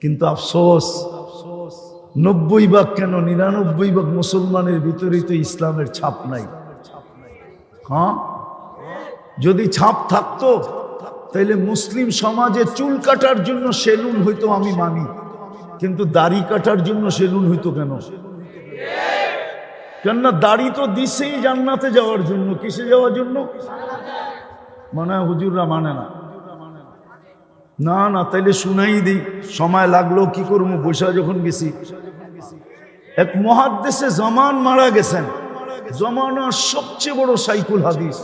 কিন্তু আফসোস 90 ভাগ কেন 99 ভাগ মুসলমানের ভিতরে তো ইসলামের ছাপ নাই। হ্যাঁ, যদি ছাপ থাকতো তাহলে মুসলিম সমাজে চুল কাটার জন্য সেলুন হইতো, আমি মানি, কিন্তু দাড়ি কাটার জন্য সেলুন হইতো কেন? কেননা দাড়ি তো দিছেই জান্নাতে যাওয়ার জন্য। কিসে যাওয়ার জন্য? মানে হুজুররা মানে না। না না, তাইলে শুনাই দিই, সময় লাগলো কি করবো, বৈশা যখন গেছি। এক মুহাদ্দিসে জামান মারা গেছেন, জমানার সবচেয়ে বড় শাইখুল হাদিস।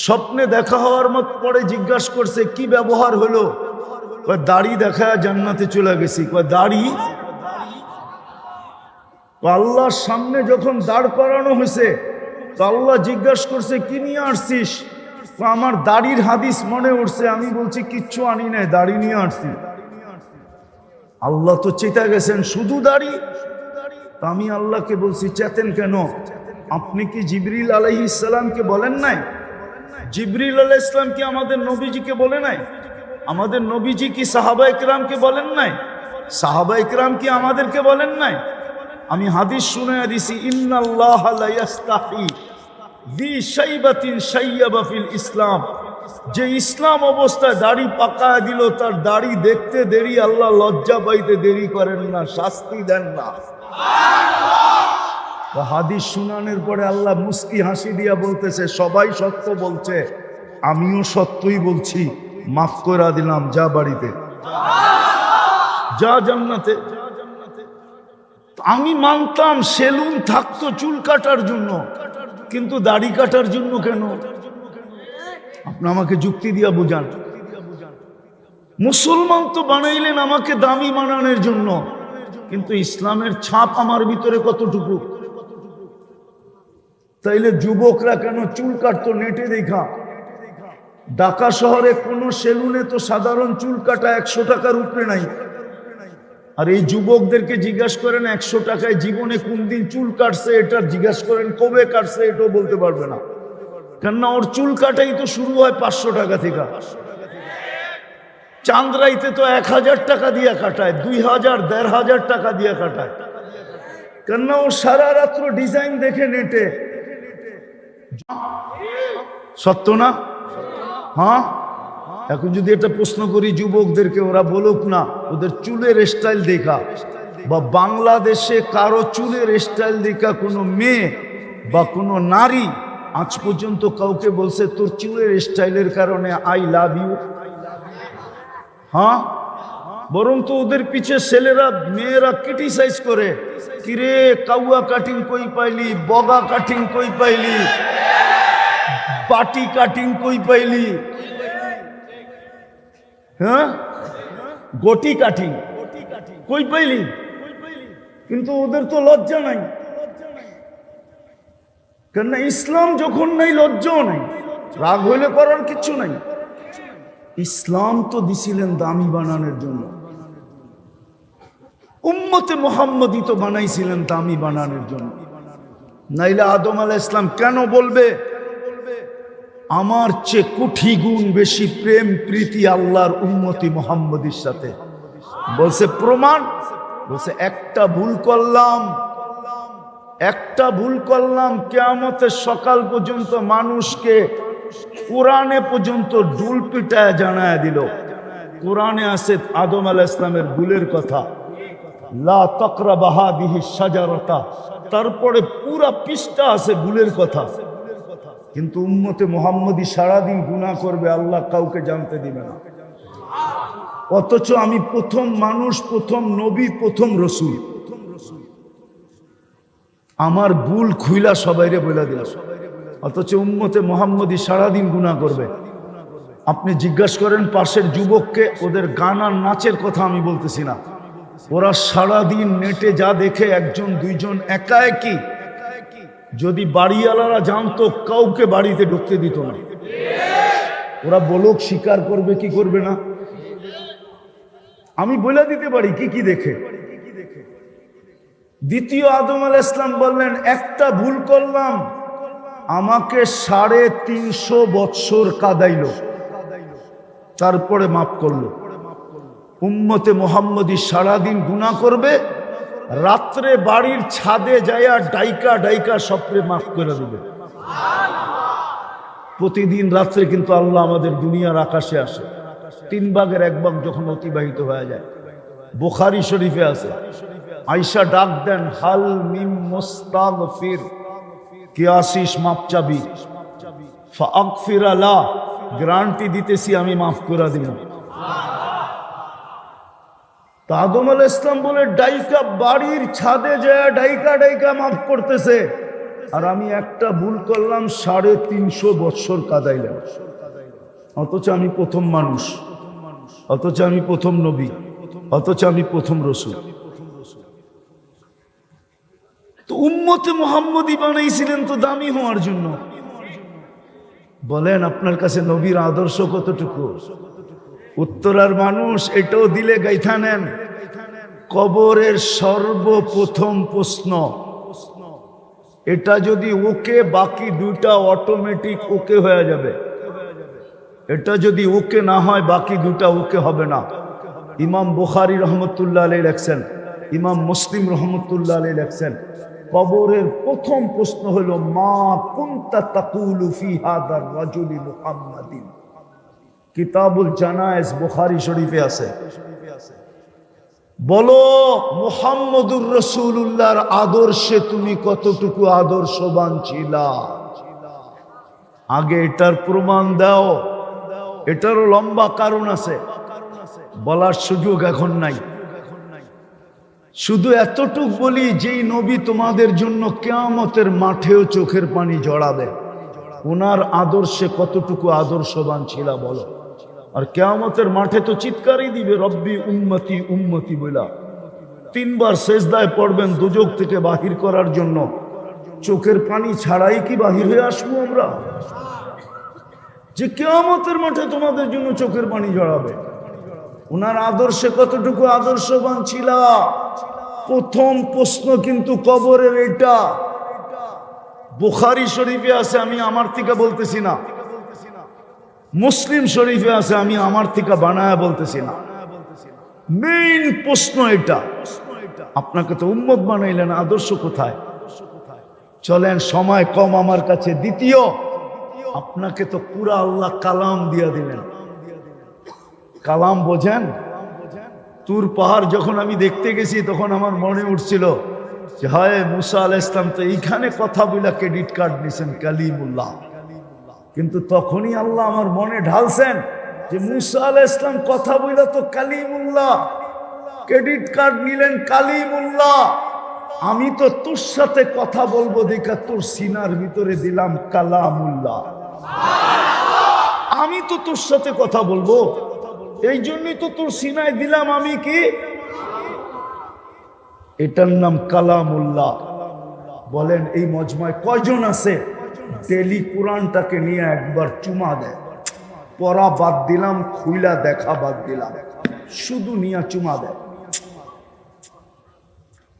স্বপ্নে দেখা হওয়ার মত পরে জিজ্ঞাসা করছে কি ব্যবহার হলো? দাড়ি দেখা জান্নাতে চলে গেছি। দাড়ি? আল্লাহর সামনে যখন দাঁড় করানো হয়েছে তো আল্লাহ জিজ্ঞাসা করছে কি নিয়ে আসছিস? আমার দাড়ির হাদিস মনে উঠছে। আমি বলছি কিচ্ছু আনি নাই, দাড়ি নিয়ে আসছি। আল্লাহ তো চেতা গেছেন, শুধু দাড়ি? আমি আল্লাহকে বলছি চেতেন কেন? আপনি কি জিবরিল আলাইহিস সালামকে বলেন নাই? জিবরিল আলাইহিস সালাম কি আমাদের নবীজিকে বলে নাই? আমাদের নবীজি কি সাহাবায়ে কেরামকে বলেন নাই? সাহাবায়ে কেরাম কি আমাদেরকে বলেন নাই? আমি হাদিস শুনাইয়া দিছি, ইন্নাল্লাহা লা ইস্তাহি যী শাইবাতিন শাইয়াবা ফিল ইসলাম। যে ইসলাম অবস্থায় দাড়ি পাকায়া দিল, তার দাড়ি দেখতে দেরি, আল্লাহ লজ্জা পাইতে দেরি করেন না, শাস্তি দেন না। হাদিস শুনানোর পরে আল্লাহ মুস্কি হাসি দিয়া বলতেছে সবাই সত্য বলছে, আমিও সত্যই বলছি, মাফ করে দিলাম, যা বাড়িতে, যা জান্নাতে। আমি মানতাম সেলুন থাকতো চুল কাটার জন্য, কিন্তু দাড়ি কাটার জন্য কেন? আপনি আমাকে যুক্তি দিয়া বুঝান। মুসলমান তো বানাইলেন আমাকে দামি বানানোর জন্য, কিন্তু ইসলামের ছাপ আমার ভিতরে কতটুকু? তাইলে যুবকরা কেন চুল কাটতো নেটে দেখা? ঢাকা শহরে কোন সেলুনে তো সাধারণ চুল কাটা 100 টাকার উপরে নাই। আর এই যুবকদেরকে জিজ্ঞাসা করেন 100 টাকায় জীবনে কোন দিন চুল কাটছে, এটা জিজ্ঞাসা করেন কবে কাটছে, এটাও বলতে পারবে না। কেননা ওর চুল কাটাই তো শুরু হয় 500 টাকা থেকে। চাঁদরাইতে তো 1000 টাকা দিয়ে কাটায়, 2000 1500 টাকা দিয়ে কাটায়। কেননা ও সারা রাত্র ডিজাইন দেখে নেটে। সত্য না? হ্যাঁ, এখন যদি এটা প্রশ্ন করি যুবকদেরকে, ওরা বলুক না ওদের চুলের স্টাইল দেখা, বা বাংলাদেশে কারো চুলের স্টাইল দেখা কোনো মেয়ে বা কোনো নারী আজ পর্যন্ত কাউকে বলছে তোর চুলের স্টাইলের কারণে আই লাভ ইউ? হ্যাঁ, বরং তো ওদের পিছে ছেলেরা মেয়েরা ক্রিটিসাইজ করে, কিরে কাউয়া কাটিং কই পাইলি, বগা কাটিং কই পাইলি, পাটি কাটিং কই পাইলি, হ্যাঁ গটি কাটিং কই পাইলি? কিন্তু ওদের তো লজ্জা নাই। কেননা ইসলাম যখন নাই লজ্জাও নাই, রাগ হইলে করার কিচ্ছু নাই। ইসলাম তো দিছিলেন দামি বানানোর জন্য, উম্মতে মুহাম্মদী তো বানাইছিলেন দামি বানানোর জন্য। নাইলে আদম আলাইহিস সালাম কেন বলবে আমার চেয়ে কোটি গুণ বেশি প্রেম প্রীতি আল্লাহর উম্মতি মুহাম্মদীর সাথে? বলছে প্রমাণ, বলছে একটা ভুল করলাম, কিয়ামতের সকাল পর্যন্ত মানুষকে কোরআনে পর্যন্ত ডুল পিটায় জানায় দিল। কোরআনে আছে আদম আলাইহিস সালামের ভুলের কথা, লা তাকরাবা হাদিহিস শাজারাতা, তারপরে পুরা পৃষ্ঠা আছে ভুলের কথা। কিন্তু উম্মতে মুহাম্মদী সারাদিন গুনাহ করবে, আল্লাহ কাউকে জানতে দিবে না। অথচ আমি প্রথম মানুষ, প্রথম নবী, প্রথম রসুল, আমার ভুল খুইলা সবাইরে বইলা দিলাম। অথচ উম্মতে মুহাম্মদী সারাদিন গুনাহ করবে। আপনি জিজ্ঞাসা করেন পাশের যুবককে, ওদের গান আর নাচের কথা আমি বলতেছি না, ওরা সারাদিন নেটে যা দেখে, একজন দুইজন একা একই, যদি বাড়িওয়ালারা জানতো কাউকে বাড়িতে ঢুকতে দিত না। ওরা বলুক, স্বীকার করবে কি করবে না? আমি বলে দিতে পারি কি কি দেখে। দ্বিতীয় আদম আলাইহিস সালাম বললেন একটা ভুল করলাম, আমাকে 350 বৎসর কাঁদাইল, তারপরে মাফ করলো। উম্মতে মুহাম্মদী সারাদিন গুনাহ করবে, রাত্রে বাড়ির ছাদে যায়া ডাইকা ডাইকা সবরে মাফ করে দেবে। প্রতিদিন রাত্রে কিন্তু আল্লাহ আমাদের দুনিয়ার আকাশে আসে, 3 ভাগের 1 ভাগ যখন অতিবাহিত হয়ে যায়। বুখারী শরীফে আছে, আয়েশা ডাক দেন, হাল মিম মুস্তাগফির, কে আসিস মাপ চাবি? ফাগফির লা, গ্যারান্টি দিতেছি আমি মাফ করে দিব। আদম আলাইহিস সালাম বলে ডাইকা বাড়ির ছাদে যায় ডাইকা ডাইকা মাফ করতেছে, আর আমি একটা ভুল করলাম 350 বছর কাদাইলাম। অথচ আমি প্রথম মানুষ, অথচ আমি প্রথম নবী, অথচ আমি প্রথম রসূল। তো উম্মতে মুহাম্মদী বানাইছিলেন তো দামি হওয়ার জন্য। বলেন আপনার কাছে নবীর আদর্শ কতটুকু? উত্তরার মানুষ এটাও দিলে গাইথা নেন। কবরের সর্বপ্রথম প্রশ্ন, এটা যদি ওকে, বাকি 2টা অটোমেটিক ওকে হয়ে যাবে। এটা যদি ওকে না হয় বাকি 2টা ওকে হবে না। ইমাম বুখারী রহমতুল্লাহ আলাইহি লেখছেন, ইমাম মুসলিম রহমতুল্লাহ আলাইহি লেখছেন, কবরের প্রথম প্রশ্ন হলো মা কুনতা তাকুলু ফি হাদার রাজুলি মুহাম্মাদিন। কিতাবুল জানায়েজ বুখারী শরীফে আছে। বলো মুহাম্মদুর রাসূলুল্লাহর আদর্শে তুমি কতটুকু আদর্শবান ছিলা? আগে এটার প্রমাণ দাও। এটারও লম্বা কারণ আছে, বলার সুযোগ এখন নাই। শুধু এতটুক বলি, যেই নবী তোমাদের জন্য কিয়ামতের মাঠেও চোখের পানি জড়াবে, ওনার আদর্শে কতটুকু আদর্শবান ছিলা বলো। আর কিয়ামতের মাঠে তো চিৎকারই দিবে, রব্বি উম্মতি উম্মতি বলা। 3 বার সেজদায় পড়বেন দুজক থেকে বাহির করার জন্য। চোখের পানি ছাড়াই কি বাহির হয়ে আসবো আমরা? যে কিয়ামতের মাঠে তোমাদের জন্য চোখের পানি জড়াবে, ওনার আদর্শে কতটুকু আদর্শবান ছিলা? প্রথম প্রশ্ন কিন্তু কবরের এটা। বুখারী শরীফে আছে, আমি আমার থেকে বলতেছি না। মুসলিম শরীফে আছে, আমি আমার থেকে বানায়া বলতেছি না। মেইন প্রশ্ন এটা। আপনাকে তো উম্মত বানাইলেন, আদর্শ কোথায়? চলেন, সময় কম আমার কাছে। দ্বিতীয়, আপনাকে তো পুরা আল্লাহ কালাম দিয়া দিলেন। কালাম বোঝেন? তুর পাহাড় যখন আমি দেখতে গেছি তখন আমার মনে উঠছিল যে হায়, মুসা আলাইহিস সালাম তো এইখানে কথা বলে ক্রেডিট কার্ড নিছেন কালিমুল্লাহ। কিন্তু তখনই আল্লাহ আমার মনে ঢালছেন যে মুসা আলাইহিস সালাম কথা বলে তো কালিমুল্লাহ, ক্রেডিট কার্ড নিলেন কালিমুল্লাহ। আমি তো তোর সাথে কথা বলবো দেখা তোর সিনার ভিতরে দিলাম কালামুল্লাহ। আমি তো তোর সাথে কথা বলবো, এই জন্যই তো তোর সিনায় দিলাম আমি কি, এটার নাম কালামুল্লাহ। বলেন এই মজমায় কয়জন আছে ডেলি কোরআনটাকে নিয়ে একবার চুমা দেয়? পড়া বাদ দিলাম, খুইলা দেখা বাদ দিলাম, শুধু নিয়ে চুমা দেয়।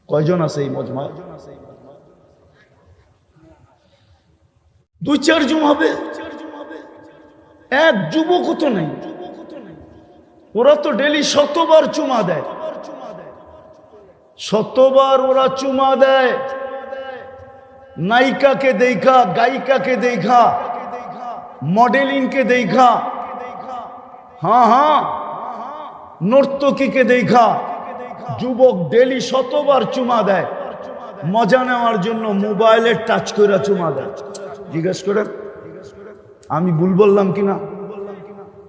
কয়জন আছে এই মজমায়? 2-4 জন হবে। এক যুবকও তো নেই। ওরা তো ডেলি 100বার চুমা দেয়, 100বার ওরা চুমা দেয়। নায়িকাকে দেখা, গায়িকাকে দেখা, মডেলিংকে দেখা, হ্যাঁ নর্তকীকে দেখা যুবক ডেলি 100বার চুমা দেয়। মজা নেওয়ার জন্য মোবাইলে টাচ করে চুমা দেয়। জিজ্ঞেস করেন আমি ভুল বললাম কিনা?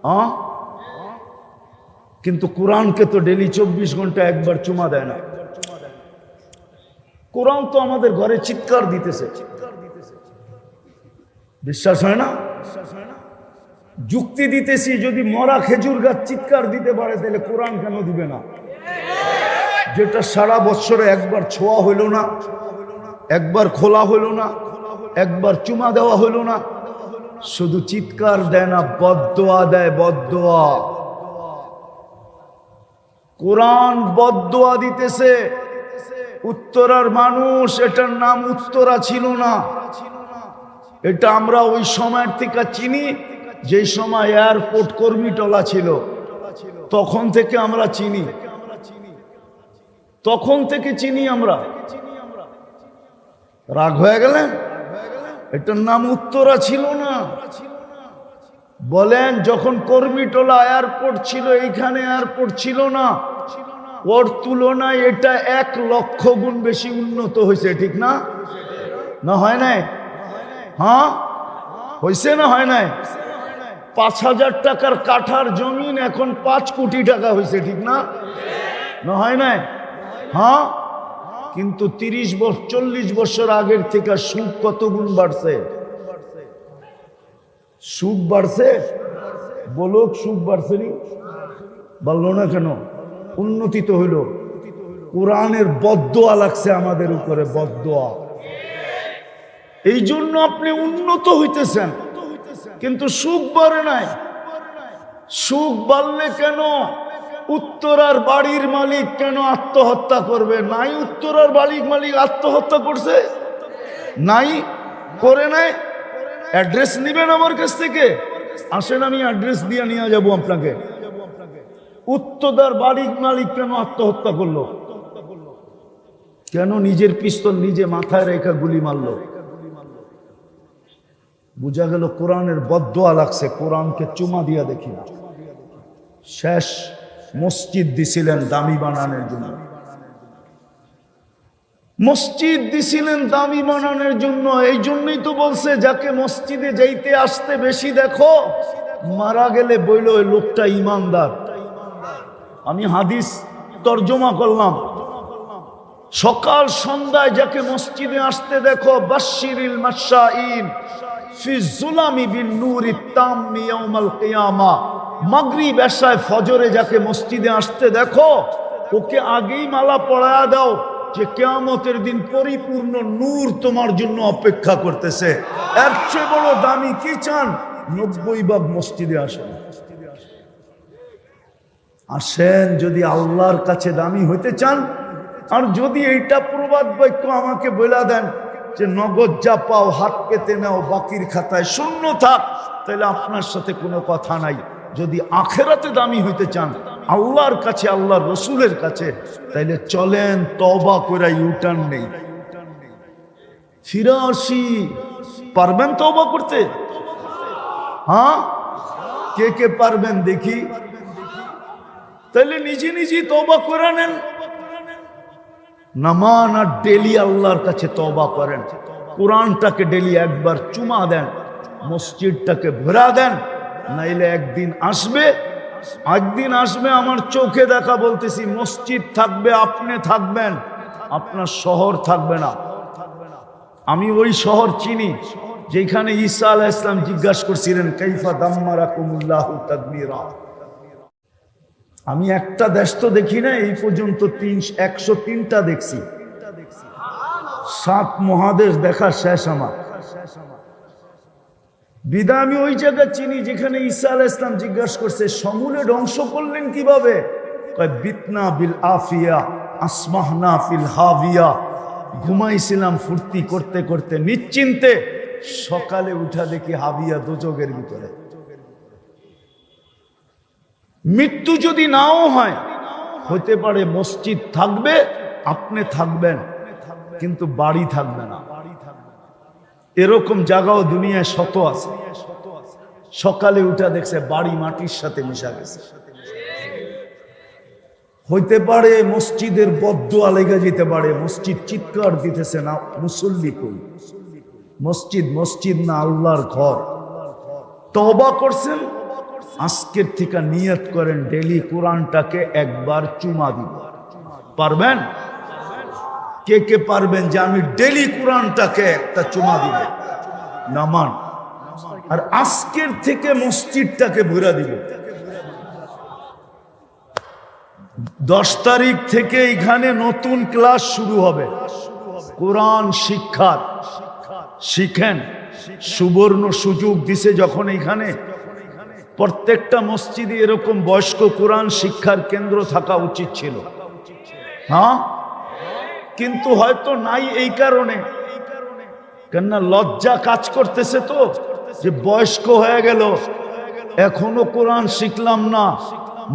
হ্যাঁ, কিন্তু কোরআনকে তো ডেলি 24 ঘন্টা একবার চুমা দেয় না। কোরআন তো আমাদের ঘরে চিৎকার দিতেছে, বিশ্বাস হয় না? যুক্তি দিতেছি, যদি মরা খেজুর গাছ চিৎকার দিতে পারে তাহলে কোরআন কেন দিবে না? যেটা সারা বছরে একবার ছোঁয়া হইল না, একবার খোলা হইল না, একবার চুমা দেওয়া হইল না, শুধু চিৎকার দেয় না, বদদোয়া দেয়। বদদোয়া, কোরআন বদদোয়া দিতেছে। উত্তরার মানুষ, এটার নাম উত্তরা ছিল না। এটা আমরা ওই সময়ের থেকে চিনি যে সময় এয়ারপোর্ট কর্মীটলা ছিল। তখন থেকে আমরা চিনি, তখন থেকে চিনি আমরা। রাগ হয়ে গেলেন? এটার নাম উত্তরা ছিল না। বলেন, যখন কর্মীটোলা এয়ারপোর্ট ছিল, এইখানে এয়ারপোর্ট ছিল না, ওর তুলনায় এটা 1 লক্ষ গুণ বেশি উন্নত হয়েছে, ঠিক না? না হয় নাই? হ্যাঁ হয়েছে না হয় নাই? 5,000 টাকার কাঠার জমিন এখন 5 কোটি টাকা হয়েছে, ঠিক না? না হয় নাই? হ্যাঁ। কিন্তু 40 বছর আগের থেকে সুখ কত গুণ বাড়ছে? সুখ বাড়ছে? বলো, সুখ বাড়ছে নি? বললো না কেন? উন্নতি তো হইল। কোরআনের বদদোয়া লাগছে আমাদের উপরে, বদদোয়া। এই জন্য আপনি উন্নত হইতেছেন, কিন্তু সুখ বাড়ে নাই। সুখ বাড়লে কেন উত্তরার বাড়ির মালিক কেন আত্মহত্যা করবে? নাই, উত্তরার বাড়ির মালিক আত্মহত্যা করছে? নাই, করে নাই। অ্যাড্রেস নিবেন আমার কাছ থেকে? আসেন, আমি অ্যাড্রেস দিয়ে নিয়ে যাব আপনাকে। উত্তরার বাড়ির মালিক কেন আত্মহত্যা করলো? কেন নিজের পিস্তল নিজে মাথায় রেখা গুলি মারলো? বুঝা গেল কোরআনের বদদোয়া লাগছে। কোরআনকে চুমা দিয়া দেখি না। শেষ মসজিদ দিছিলেন দামি বানানোর জন্য, মসজিদ দিছিলেন দামি বানানোর জন্য। এই জন্যই তো বলছে, যাকে মসজিদে যাইতে আসতে বেশি দেখো, মারা গেলে বইল ওই লোকটা ইমানদার। আমি হাদিস তর্জমা করলাম। সকাল সন্ধ্যায় যাকে মসজিদে আসতে দেখো, বাশশিরিল মাশাইন ফি যুলামি বিন নূরি তাম্মি ইয়াউমাল কিয়ামা। মাগরিব এশায় ফজরে যাকে মসজিদে আসতে দেখো, ওকে আগেই মালা পরায়া দাও যে কিয়ামতের দিন পরিপূর্ণ নূর তোমার জন্য অপেক্ষা করতেছে। এর চেয়ে বড় দামি কি চান? 90 ভাগ মসজিদে আসেন। আসেন যদি আল্লাহর কাছে দামি হইতে চান। আর যদি এইটা প্রবাদ বাক্য আমাকে বলে দেন যে নগদ যা পাও হাত পেতে নাও, বাকির খাতায় শূন্য থাক, তাহলে আপনার সাথে কোনো কথা নাই। যদি আখেরাতে দামি হইতে চান, আল্লাহর কাছে, আল্লাহর রসুলের কাছে, তাইলে চলেন তওবা করে ইউটার্ন নেই, ফিরে আসি। পারবেন তওবা করতে? হ্যাঁ, কে কে পারবেন দেখি? তাইলে নিজে নিজেই তওবা করে নেন। নামান আর ডেলি আল্লাহর কাছে তওবা করেন। কোরআনটাকে ডেলি একবার চুমা দেন, মসজিদটাকে ভরা দেন। নাইলে একদিন আসবে, আমার চোখে দেখা বলতেছি, মসজিদ থাকবে, আপনি থাকবেন, আপনার শহর থাকবে না। আমি ওই শহর চিনি যেখানে ঈসা আলাইহিস সালাম জিজ্ঞাসা করছিলেন, কাইফা দাম্মারাকুমুল্লাহু তাদমীরা। আমি একটা দেশ তো দেখি না, এই পর্যন্ত 103টা দেখছি। 7 মহাদেশ দেখা শেষ আমার। বিদা আমি ওই জায়গা চিনি যেখানে ঈসা আলাইহিস সালাম জিজ্ঞাসা করছে, সমূলে ধ্বংস করলেন কিভাবে? কয় বিতনা বিল আফিয়া আসমাহনা ফিল হাবিয়া। ঘুমাইছিলাম ফুর্তি করতে করতে নিশ্চিন্তে, সকালে উঠা দেখি হাবিয়া দোজখের ভিতরে। মৃত্যু যদি নাও হয়, হতে পারে মসজিদ থাকবে, আপনি থাকবেন, কিন্তু বাড়ি থাকবে না। এরকম জায়গাও দুনিয়ায় শত আছে। সকালে উঠা দেখছে বাড়ি মাটির সাথে মিশা গেছে। হইতে পারে মসজিদের বদদোয়া লেগে যেতে পারে, মসজিদ চিৎকার দিতেছে না, মুসল্লি কই? মসজিদ মসজিদ না, আল্লাহর ঘর। তওবা করছেন, আজকের থেকে নিয়ত করেন ডেলি কোরআনটাকে একবার চুমা দিব। পারবেন? কে কে পারবেন যে আমি ডেলি কোরআনটাকে একটা চুমা দিব? নামান। আর আজকের থেকে মসজিদটাকে ভরা দিব। 10 তারিখ থেকে এখানে নতুন ক্লাস শুরু হবে, কোরআন শিক্ষার। শিখেন, সুবর্ণ সুযোগ দিছে যখন এখানে। প্রত্যেকটা মসজিদে এরকম বয়স্ক কোরআন শিক্ষার কেন্দ্র থাকা উচিত ছিল। হ্যাঁ, কিন্তু হয়তো নাই এই কারণে, কেননা লজ্জা কাজ করতেছে তো, যে বয়স্ক হয়ে গেল, এখনো কোরআন শিখলাম না,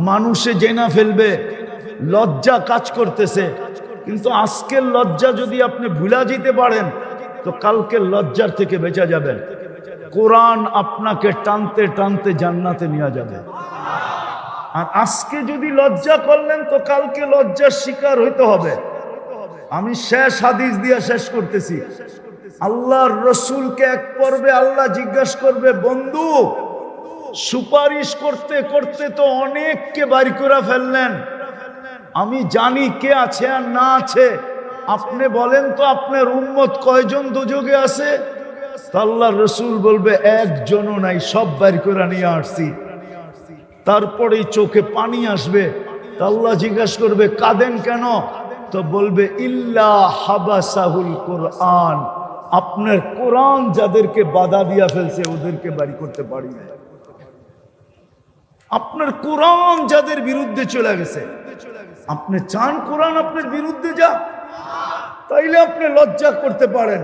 মানুষে জেনা ফেলবে, লজ্জা কাজ করতেছে। কিন্তু আজকের লজ্জা যদি আপনি ভুলা যেতে পারেন তো কালকের লজ্জার থেকে বেঁচে যাবেন। কোরআন আপনাকে টানতে টানতে জান্নাতে নিয়ে যাবে। আর আজকে যদি লজ্জা করলেন তো কালকে লজ্জার শিকার হইতে হবে। আমি শেষ হাদিস দিয়ে শেষ করতেছি। আল্লাহর রসুলকে এক পর্বে আল্লাহ জিজ্ঞাসা করবে, বন্ধু সুপারিশ করতে করতে তো অনেককে বাড়ি করে ফেললেন, আমি জানি কে আছে আর না আছে, আপনি বলেন তো আপনার উম্মত কয়জন দোজখে আছে? আল্লাহর রসুল বলবে একজনও নাই, সব বাড়ি করে নিয়ে আসছি। তারপরেই চোখে পানি আসবে। আল্লাহ জিজ্ঞাসা করবে কাঁদেন কেন? তো বলবে ইল্লা হাবাসাহুল কোরআন, আপনার কোরআন যাদেরকে বাধা দিয়া ফেলছে ওদেরকে বাড়ি করতে পারি না। আপনার কোরআন যাদের বিরুদ্ধে চলে গেছে, আপনি চান কোরআন আপনার বিরুদ্ধে যা, তাইলে আপনি লজ্জা করতে পারেন।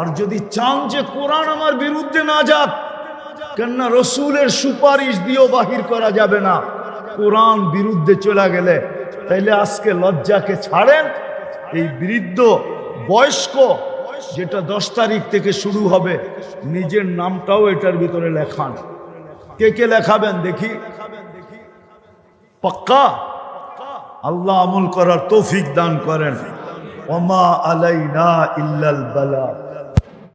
আর যদি চান যে কোরআন আমার বিরুদ্ধে না যাক, কেননা রসুলের সুপারিশ দিয়েও বাহির করা যাবে না, কোরআন বিরুদ্ধে চলে গেলে, তাইলে আজকে লজ্জাকে ছাড়েন। এই বৃদ্ধ বয়স্ক যেটা 10 তারিখ থেকে শুরু হবে, নিজের নামটাও এটার ভিতরে লেখান। কে কে লেখাবেন দেখি? পাক্কা? আল্লাহ আমল করার তৌফিক দান করেন। ওমা আলাইনা ইল্লাল বালাগ।